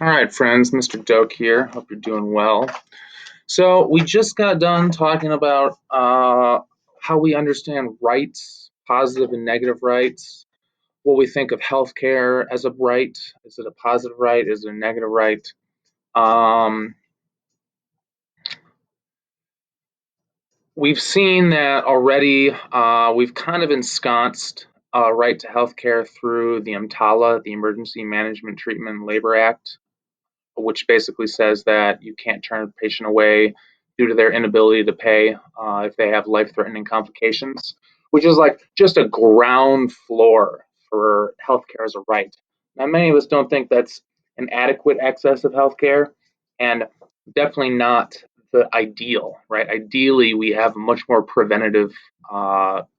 All right, friends, Mr. Doak here. Hope you're doing well. So we just got done talking about how we understand rights, positive and negative rights, what we think of healthcare as a right. Is it a positive right? Is it a negative right? Um, we've seen that already. We've kind of ensconced right to healthcare through the EMTALA, the Emergency Management Treatment and Labor Act, which basically says that you can't turn a patient away due to their inability to pay if they have life-threatening complications, which is like just a ground floor for healthcare as a right. Now, many of us don't think that's an adequate access of healthcare, and definitely not the ideal, right? Ideally, we have much more preventative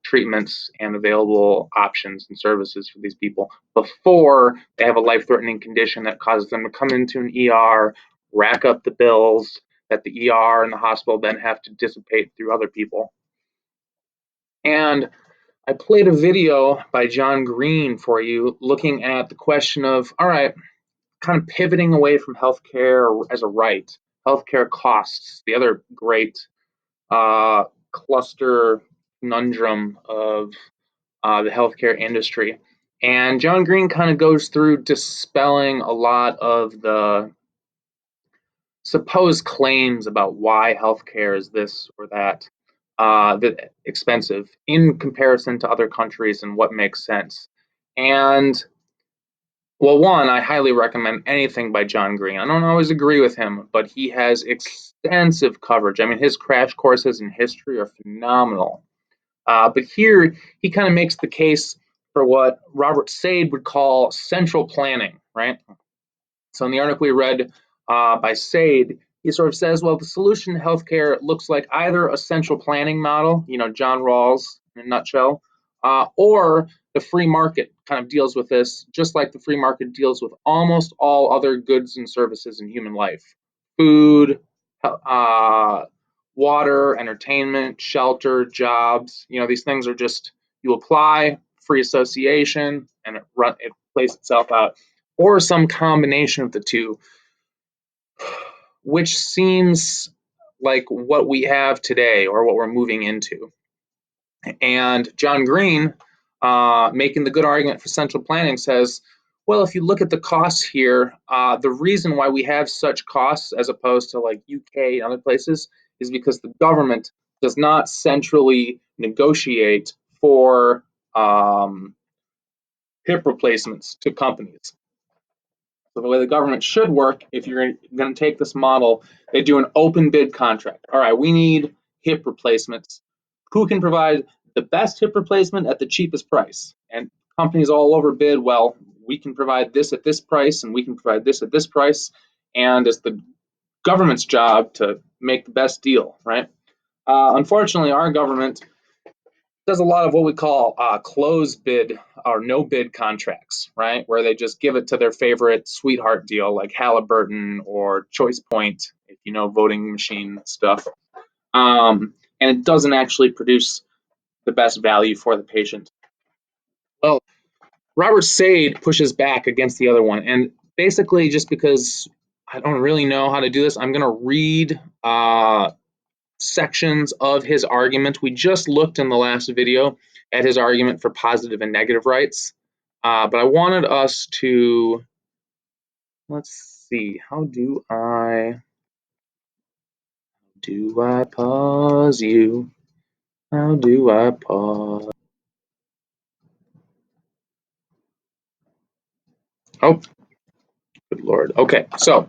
treatments and available options and services for these people before they have a life-threatening condition that causes them to come into an ER, rack up the bills that the ER and the hospital then have to dissipate through other people. And I played a video by John Green for you looking at the question of, all right, kind of pivoting away from healthcare as a right, healthcare costs, the other great cluster conundrum of the healthcare industry. And John Green kind of goes through dispelling a lot of the supposed claims about why healthcare is this or that, expensive in comparison to other countries and what makes sense. And well, one, I highly recommend anything by John Green. I don't always agree with him, but he has extensive coverage. I mean, his crash courses in history are phenomenal. But here he kind of makes the case for what Robert Sade would call central planning, right? So in the article we read by Sade, he sort of says, well, the solution to healthcare looks like either a central planning model, John Rawls in a nutshell, or the free market kind of deals with this, just like the free market deals with almost all other goods and services in human life. Food, water, entertainment, shelter, jobs. These things are just, you apply, free association, and it plays itself out, or some combination of the two, which seems like what we have today or what we're moving into. And John Green, making the good argument for central planning, says, well, if you look at the costs here, the reason why we have such costs as opposed to like UK and other places is because the government does not centrally negotiate for hip replacements to companies. So the way the government should work, if you're going to take this model, they do an open bid contract. All right, we need hip replacements. Who can provide the best hip replacement at the cheapest price? And companies all over bid, well, we can provide this at this price, and we can provide this at this price. And it's the government's job to make the best deal, right? Unfortunately, our government does a lot of what we call closed bid or no bid contracts, right? Where they just give it to their favorite sweetheart deal like Halliburton or Choice Point, if you know voting machine stuff. And it doesn't actually produce the best value for the patient. Well, Robert Sade pushes back against the other one. And basically, just because I don't really know how to do this, I'm going to read sections of his argument. We just looked in the last video at his argument for positive and negative rights, but I wanted us to, let's see, how do I pause you? How do I pause? Oh, good Lord. Okay, so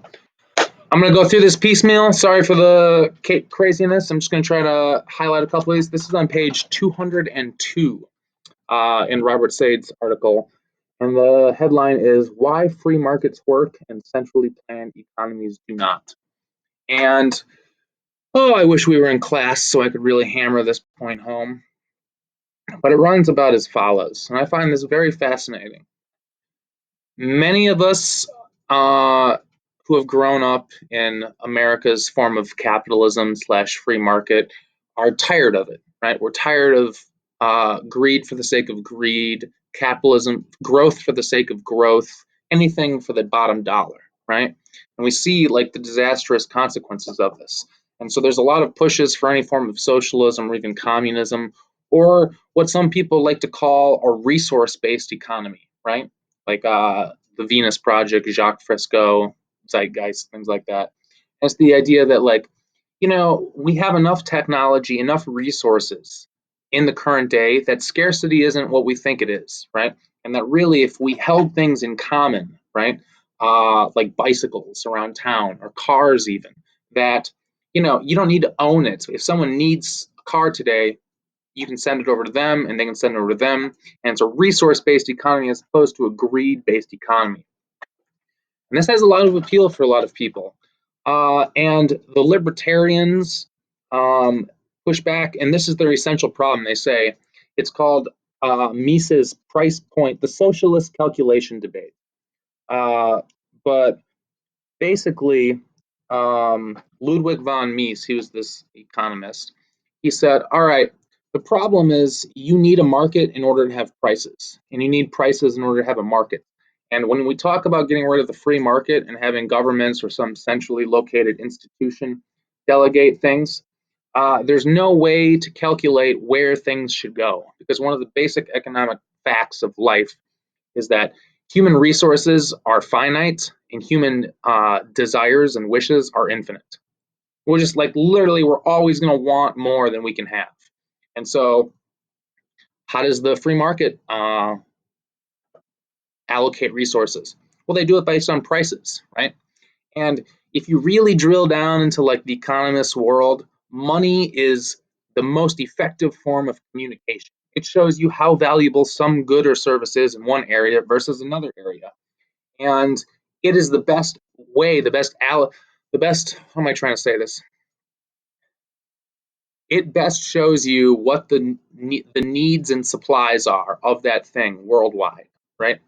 I'm going to go through this piecemeal. Sorry for the craziness. I'm just going to try to highlight a couple of these. This is on page 202 in Robert Sade's article. And the headline is Why Free Markets Work and Centrally Planned Economies Do Not. And, I wish we were in class so I could really hammer this point home. But it runs about as follows, and I find this very fascinating. Many of us who have grown up in America's form of capitalism / free market are tired of it, right? We're tired of greed for the sake of greed, capitalism, growth for the sake of growth, anything for the bottom dollar. right? And we see like the disastrous consequences of this. And so there's a lot of pushes for any form of socialism or even communism, or what some people like to call a resource-based economy, right? Like the Venus Project, Jacques Fresco, Zeitgeist, things like that. It's the idea that like, we have enough technology, enough resources in the current day that scarcity isn't what we think it is, right? And that really, if we held things in common, right, like bicycles around town or cars, even that, you don't need to own it. If someone needs a car today, you can send it over to them and they can send it over to them. And it's a resource based economy as opposed to a greed based economy. And this has a lot of appeal for a lot of people. And the libertarians push back, and this is their essential problem. They say it's called Mises price point, the socialist calculation debate. But basically, Ludwig von Mises, he was this economist, he said, all right, the problem is you need a market in order to have prices, and you need prices in order to have a market. And when we talk about getting rid of the free market and having governments or some centrally located institution delegate things, there's no way to calculate where things should go, because one of the basic economic facts of life is that human resources are finite and human desires and wishes are infinite. We're just like literally, we're always going to want more than we can have. And so, how does the free market allocate resources? Well, they do it based on prices, right? And if you really drill down into like the economist's world, money is the most effective form of communication. It shows you how valuable some good or service is in one area versus another area. And it is the best way, the best, how am I trying to say this? It best shows you what the needs and supplies are of that thing worldwide, right?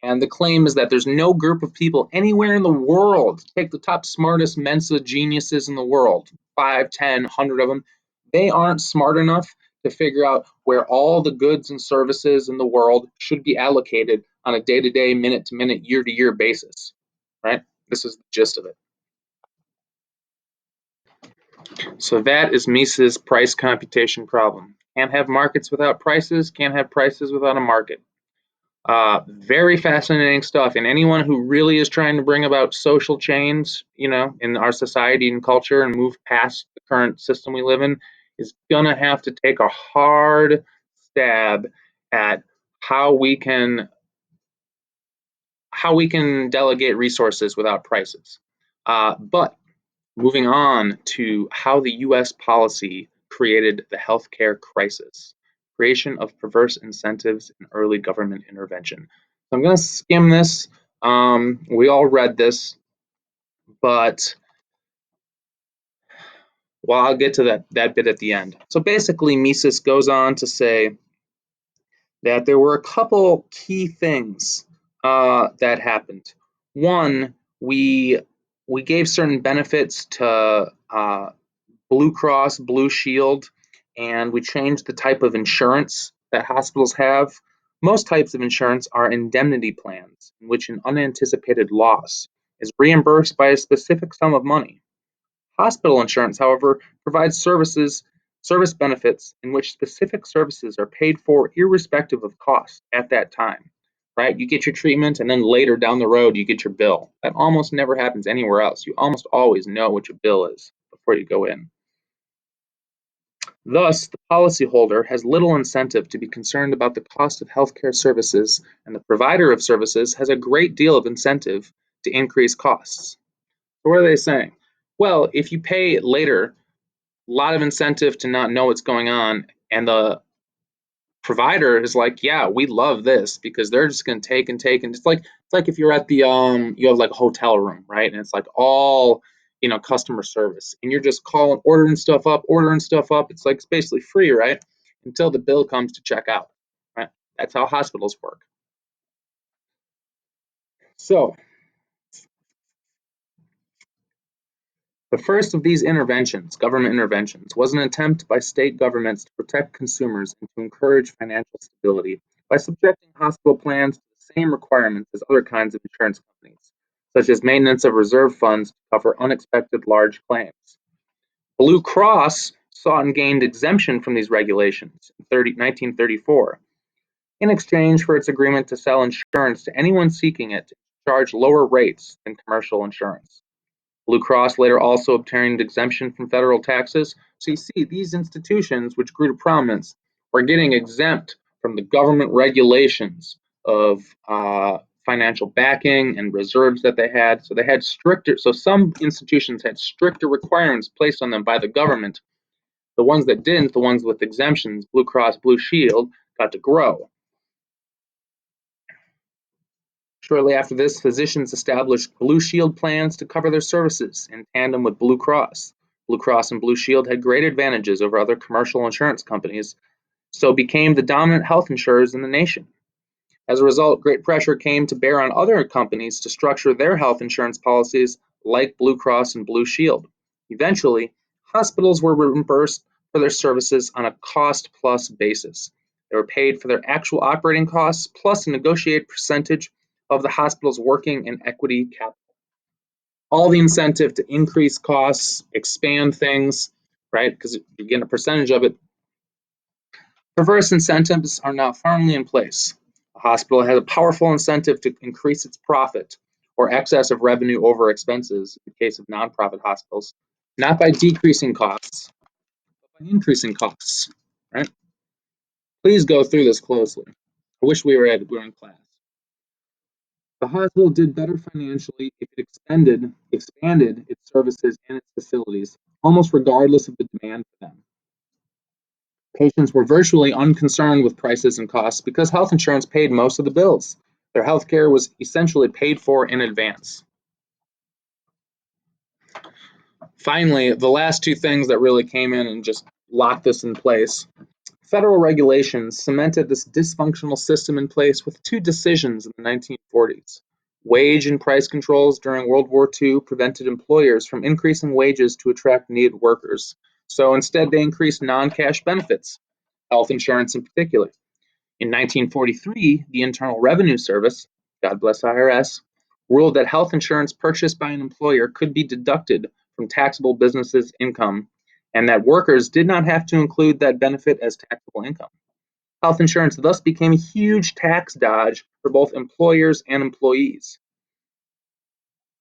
And the claim is that there's no group of people anywhere in the world, take the top smartest Mensa geniuses in the world, 5, 10, 100 of them, they aren't smart enough to figure out where all the goods and services in the world should be allocated on a day-to-day, minute-to-minute, year-to-year basis, right? This is the gist of it. So that is Mises' price computation problem. Can't have markets without prices, can't have prices without a market. Very fascinating stuff. And anyone who really is trying to bring about social change, in our society and culture and move past the current system we live in is gonna have to take a hard stab at how we can delegate resources without prices. But moving on to how the US policy created the healthcare crisis, creation of perverse incentives and early government intervention. So I'm going to skim this. We all read this, but I'll get to that bit at the end. So basically, Mises goes on to say that there were a couple key things that happened. One, we gave certain benefits to Blue Cross, Blue Shield, and we changed the type of insurance that hospitals have. Most types of insurance are indemnity plans, in which an unanticipated loss is reimbursed by a specific sum of money. Hospital insurance, however, provides service benefits in which specific services are paid for irrespective of cost at that time. Right? You get your treatment and then later down the road you get your bill. That almost never happens anywhere else. You almost always know what your bill is before you go in. Thus, the policyholder has little incentive to be concerned about the cost of healthcare services, and the provider of services has a great deal of incentive to increase costs. So what are they saying? Well, if you pay later, a lot of incentive to not know what's going on, and the provider is like, yeah, we love this because they're just going to take and take, and it's like if you're at the you have like a hotel room, right? And it's like all customer service, and you're just calling, ordering stuff up. It's like it's basically free, right? Until the bill comes to check out, right? That's how hospitals work. So the first of these interventions, government interventions, was an attempt by state governments to protect consumers and to encourage financial stability by subjecting hospital plans to the same requirements as other kinds of insurance companies. such as maintenance of reserve funds to cover unexpected large claims. Blue Cross sought and gained exemption from these regulations in 1934 in exchange for its agreement to sell insurance to anyone seeking it to charge lower rates than commercial insurance. Blue Cross later also obtained exemption from federal taxes. So you see, these institutions, which grew to prominence, were getting exempt from the government regulations of financial backing and reserves that they had. So they had stricter. So some institutions had stricter requirements placed on them by the government. The ones that didn't, the ones with exemptions, Blue Cross Blue Shield, got to grow. Shortly after this, physicians established Blue Shield plans to cover their services in tandem with Blue Cross. Blue Cross and Blue Shield had great advantages over other commercial insurance companies, so became the dominant health insurers in the nation. As a result, great pressure came to bear on other companies to structure their health insurance policies like Blue Cross and Blue Shield. Eventually, hospitals were reimbursed for their services on a cost-plus basis. They were paid for their actual operating costs plus a negotiated percentage of the hospital's working and equity capital. All the incentive to increase costs, expand things, right? Because you're getting a percentage of it. Perverse incentives are now firmly in place. A hospital has a powerful incentive to increase its profit or excess of revenue over expenses in the case of nonprofit hospitals, not by decreasing costs, but by increasing costs, right? Please go through this closely. I wish we were in class. The hospital did better financially if it expanded its services and its facilities, almost regardless of the demand for them. Patients were virtually unconcerned with prices and costs because health insurance paid most of the bills. Their health care was essentially paid for in advance. Finally, the last two things that really came in and just locked this in place. Federal regulations cemented this dysfunctional system in place with two decisions in the 1940s. Wage and price controls during World War II prevented employers from increasing wages to attract needed workers. So instead, they increased non-cash benefits, health insurance in particular. In 1943, the Internal Revenue Service, God bless IRS, ruled that health insurance purchased by an employer could be deducted from taxable businesses' income, and that workers did not have to include that benefit as taxable income. Health insurance thus became a huge tax dodge for both employers and employees.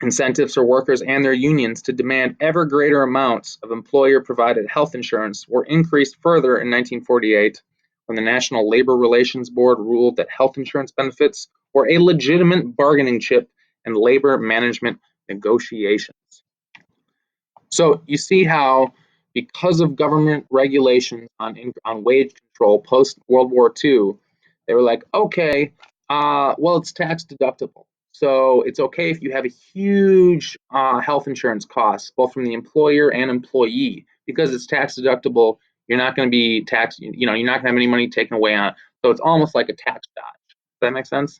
Incentives for workers and their unions to demand ever greater amounts of employer-provided health insurance were increased further in 1948 when the National Labor Relations Board ruled that health insurance benefits were a legitimate bargaining chip in labor management negotiations. So you see how, because of government regulations on wage control post World War II, they were like, okay, well, it's tax deductible. So it's okay if you have a huge health insurance cost, both from the employer and employee, because it's tax deductible. You're not going to be taxed. You're not going to have any money taken away on it. So it's almost like a tax dodge. Does that make sense?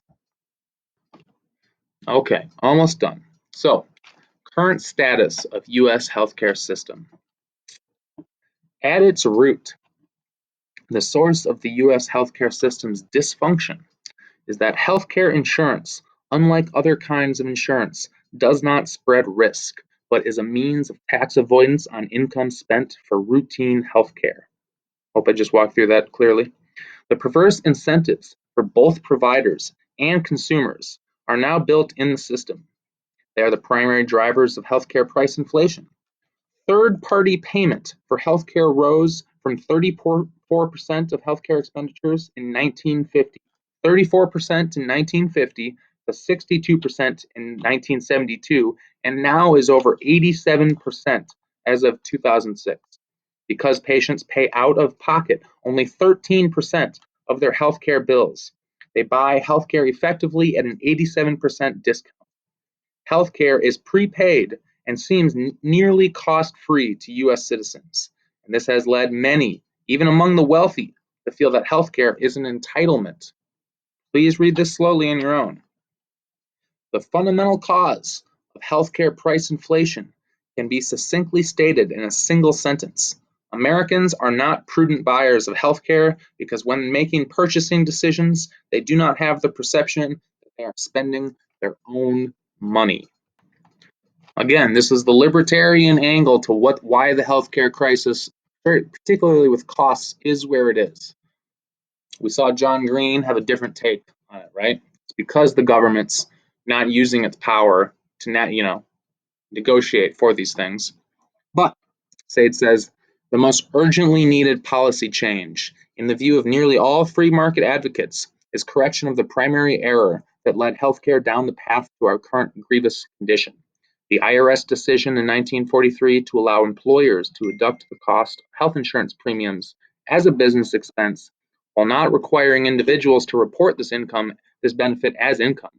Okay, almost done. So, current status of U.S. healthcare system. At its root, the source of the U.S. healthcare system's dysfunction is that healthcare insurance, unlike other kinds of insurance, does not spread risk, but is a means of tax avoidance on income spent for routine healthcare. Hope I just walked through that clearly. The perverse incentives for both providers and consumers are now built in the system. They are the primary drivers of healthcare price inflation. Third-party payment for healthcare rose from 34% of healthcare expenditures in 1950, 34% in 1950 to 62% in 1972, and now is over 87% as of 2006. Because patients pay out of pocket only 13% of their healthcare bills, they buy healthcare effectively at an 87% discount. Healthcare is prepaid and seems nearly cost-free to U.S. citizens, and this has led many, even among the wealthy, to feel that healthcare is an entitlement. Please read this slowly on your own. The fundamental cause of healthcare price inflation can be succinctly stated in a single sentence. Americans are not prudent buyers of healthcare because when making purchasing decisions, they do not have the perception that they are spending their own money. Again, this is the libertarian angle to why the healthcare crisis, particularly with costs, is where it is. We saw John Green have a different take on it, right? It's because the government's not using its power to negotiate for these things. But Sade says the most urgently needed policy change, in the view of nearly all free market advocates, is correction of the primary error that led healthcare down the path to our current grievous condition. The IRS decision in 1943 to allow employers to deduct the cost of health insurance premiums as a business expense while not requiring individuals to report this benefit as income.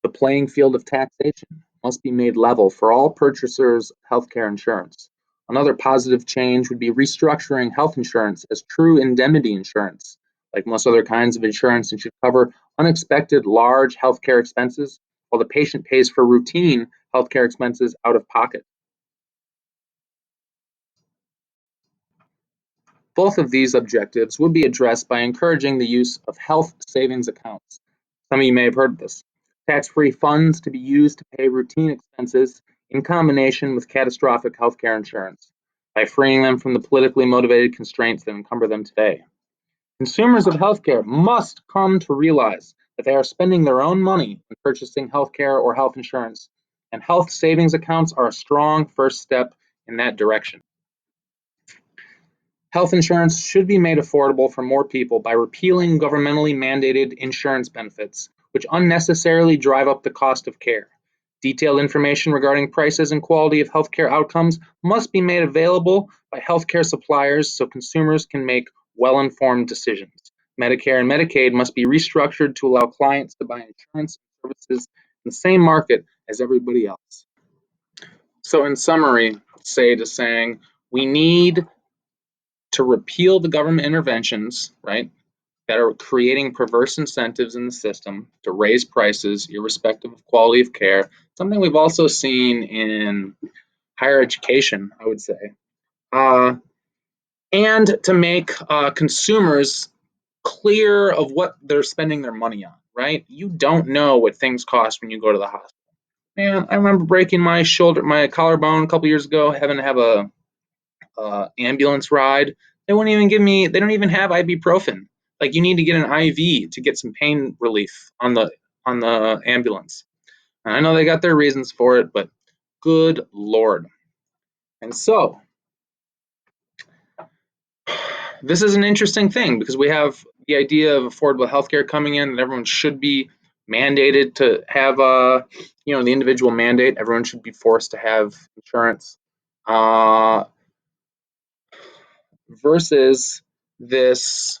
The playing field of taxation must be made level for all purchasers of healthcare insurance. Another positive change would be restructuring health insurance as true indemnity insurance. Like most other kinds of insurance, it should cover unexpected large healthcare expenses while the patient pays for routine healthcare expenses out of pocket. Both of these objectives would be addressed by encouraging the use of health savings accounts. Some of you may have heard of this. Tax-free funds to be used to pay routine expenses in combination with catastrophic healthcare insurance, by freeing them from the politically motivated constraints that encumber them today. Consumers of healthcare must come to realize that they are spending their own money when purchasing healthcare or health insurance, and health savings accounts are a strong first step in that direction. Health insurance should be made affordable for more people by repealing governmentally mandated insurance benefits, which unnecessarily drive up the cost of care. Detailed information regarding prices and quality of healthcare outcomes must be made available by healthcare suppliers so consumers can make well-informed decisions. Medicare and Medicaid must be restructured to allow clients to buy insurance and services in the same market as everybody else. So in summary, Sade is saying we need to repeal the government interventions, right, that are creating perverse incentives in the system to raise prices irrespective of quality of care. Something we've also seen in higher education, I would say, and to make consumers clear of what they're spending their money on, right? You don't know what things cost when you go to the hospital. Man, I remember breaking my collarbone a couple years ago, having to have a ambulance ride. They won't even give me. They don't even have ibuprofen. Like you need to get an IV to get some pain relief on the ambulance. And I know they got their reasons for it, but good Lord. And so this is an interesting thing because we have the idea of affordable healthcare coming in, that everyone should be mandated to have the individual mandate. Everyone should be forced to have insurance. Versus this,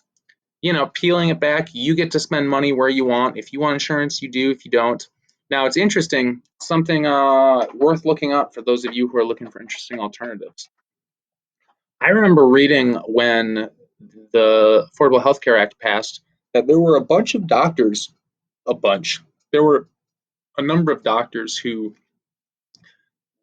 peeling it back, you get to spend money where you want. If you want insurance, you do. If you don't. Now, it's interesting, something worth looking up for those of you who are looking for interesting alternatives. I remember reading when the Affordable Health Care Act passed that there were there were a number of doctors who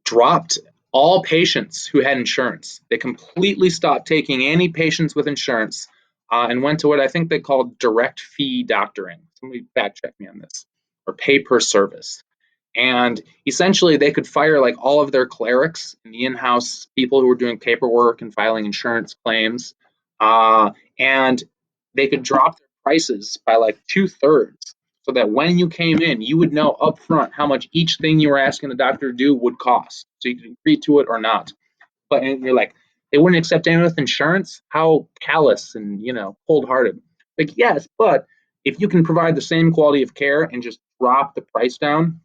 dropped all patients who had insurance. They completely stopped taking any patients with insurance and went to what I think they called direct fee doctoring. Somebody fact check me on this, or pay per service. And essentially, they could fire like all of their clerics and the in-house people who were doing paperwork and filing insurance claims, and they could drop their prices by like 2/3, so that when you came in, you would know upfront how much each thing you were asking the doctor to do would cost, so you could agree to it or not. But and you're like, they wouldn't accept anyone with insurance? How callous and cold-hearted. Like, yes, but if you can provide the same quality of care and just drop the price down,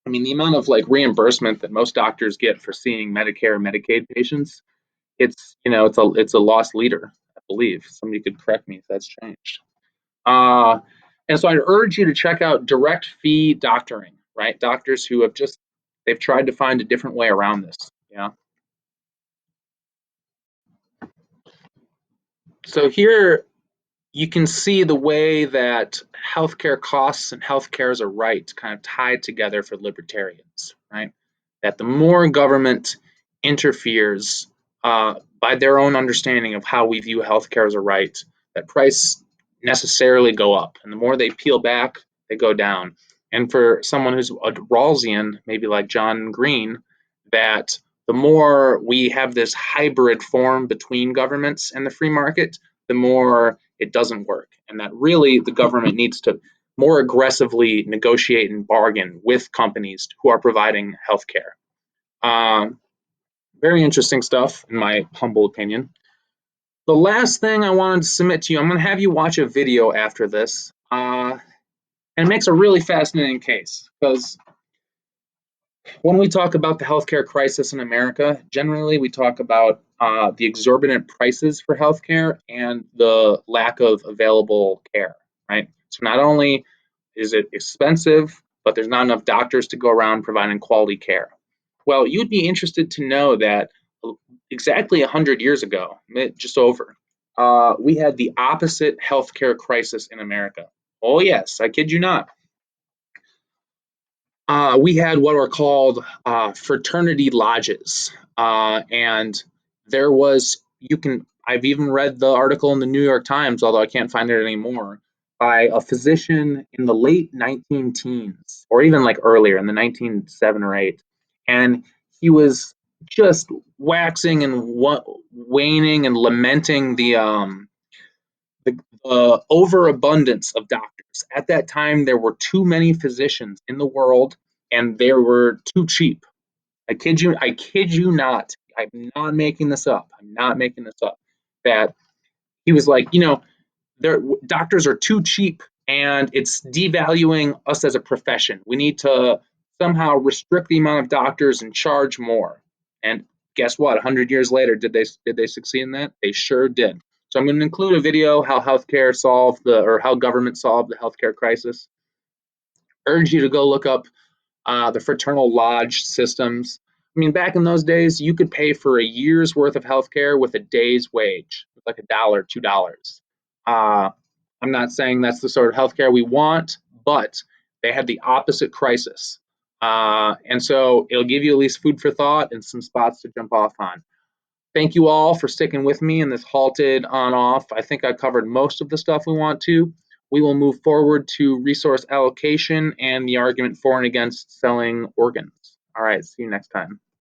I mean, the amount of like reimbursement that most doctors get for seeing Medicare and Medicaid patients, it's a lost leader, I believe. Somebody could correct me if that's changed. Uh, and so I'd urge you to check out direct fee doctoring, right? Doctors who they've tried to find a different way around this. Yeah. So here you can see the way that healthcare costs and healthcare as a right kind of tied together for libertarians, right? That the more government interferes by their own understanding of how we view healthcare as a right, that price necessarily go up, and the more they peel back, they go down. And for someone who's a Rawlsian, maybe like John Green, that the more we have this hybrid form between governments and the free market, the more it doesn't work. And that really the government needs to more aggressively negotiate and bargain with companies who are providing healthcare. Um, Very interesting stuff, in my humble opinion. The last thing I wanted to submit to you, I'm going to have you watch a video after this. And it makes a really fascinating case because when we talk about the healthcare crisis in America, generally we talk about the exorbitant prices for healthcare and the lack of available care, right? So not only is it expensive, but there's not enough doctors to go around providing quality care. Well, you'd be interested to know that exactly 100 years ago, just over, we had the opposite healthcare crisis in America. Oh, yes, I kid you not. We had what were called fraternity lodges. And there was, I've even read the article in the New York Times, although I can't find it anymore, by a physician in the late 19 teens, or even like earlier in the 1907 or 8. And he was just waxing and waning and lamenting the overabundance of doctors. At that time, there were too many physicians in the world, and they were too cheap. I kid you not. I'm not making this up. I'm not making this up. That he was like, doctors are too cheap, and it's devaluing us as a profession. We need to somehow restrict the amount of doctors and charge more. And guess what? 100 years later, did they succeed in that? They sure did. So I'm going to include a video how how government solved the healthcare crisis. Urge you to go look up the fraternal lodge systems. I mean, back in those days, you could pay for a year's worth of healthcare with a day's wage, like $1, $2. Uh, I'm not saying that's the sort of healthcare we want, but they had the opposite crisis. And so it'll give you at least food for thought and some spots to jump off on. Thank you all for sticking with me in this halted on off. I think I covered most of the stuff we want to. We will move forward to resource allocation and the argument for and against selling organs. All right, see you next time.